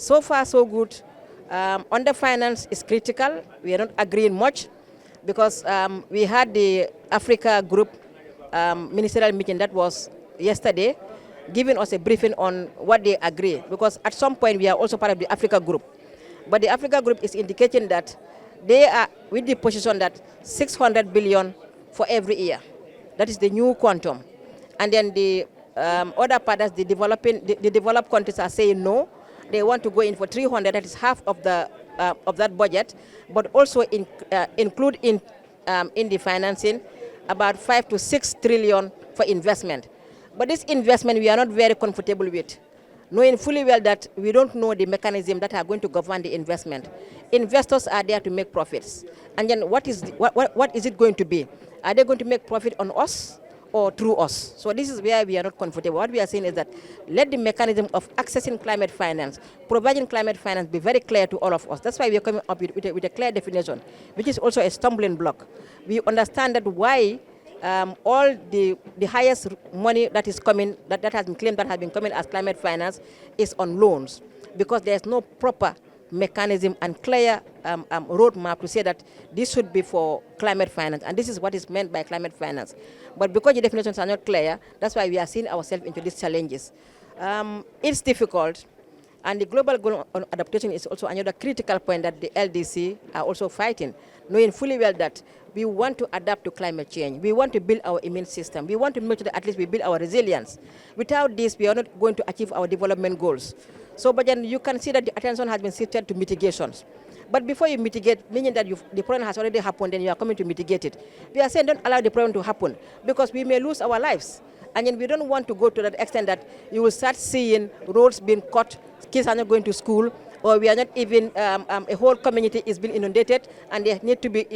So far, so good. Under finance is critical. We are not agreeing much because we had the Africa group ministerial meeting that was yesterday, giving us a briefing on what they agree. Because at some point we are also part of the Africa group. But the Africa group is indicating that they are with the position that 600 billion for every year. That is the new quantum. And then the other partners, the developed countries are saying no. They want to go in for 300, that is half of that budget, but also include in the financing about 5 to 6 trillion for investment. But this investment we are not very comfortable with, knowing fully well that we don't know the mechanism that are going to govern the investment. Investors are there to make profits. And then what is it going to be? Are they going to make profit on us or through us? So this is where we are not comfortable. What we are saying is that let the mechanism of accessing climate finance, providing climate finance be very clear to all of us. That's why we are coming up with a clear definition, which is also a stumbling block. We understand that why all the highest money that is coming, that has been claimed that has been coming as climate finance is on loans, because there's no proper mechanism and clear roadmap to say that this should be for climate finance, and this is what is meant by climate finance. But because the definitions are not clear, that's why we are seeing ourselves into these challenges. It's difficult, and the global goal on adaptation is also another critical point that the LDC are also fighting, knowing fully well that we want to adapt to climate change. We want to build our immune system. We want to make sure that at least we build our resilience. Without this, we are not going to achieve our development goals. So, but then you can see that the attention has been shifted to mitigations. But before you mitigate, meaning that the problem has already happened, then you are coming to mitigate it. We are saying don't allow the problem to happen, because we may lose our lives. And then we don't want to go to that extent that you will start seeing roads being cut, kids are not going to school, or we are not even, a whole community is being inundated and they need to be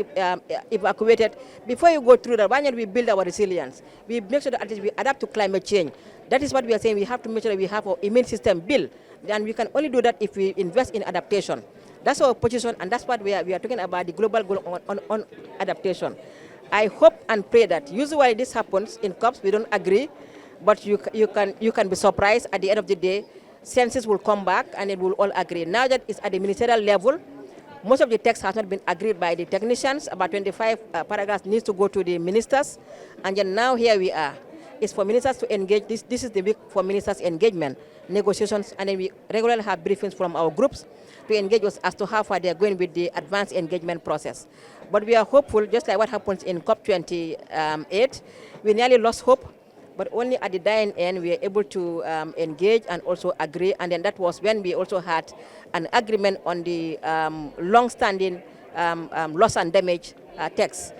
evacuated. Before you go through that, why not we build our resilience? We make sure that at least we adapt to climate change. That is what we are saying. We have to make sure that we have our immune system built. And we can only do that if we invest in adaptation. That's our position, and that's what we are talking about, the global goal on adaptation. I hope and pray that usually this happens in COPs, we don't agree, but you can be surprised at the end of the day. Census will come back and it will all agree. Now that it's at the ministerial level, most of the text has not been agreed by the technicians. About 25 paragraphs needs to go to the ministers, and then now here we are. It's for ministers to engage. This is the week for ministers' engagement, negotiations, and then we regularly have briefings from our groups to engage us as to how far they are going with the advanced engagement process. But we are hopeful, just like what happens in COP28. We nearly lost hope, but only at the dying end we are able to engage and also agree. And then that was when we also had an agreement on the long-standing loss and damage text.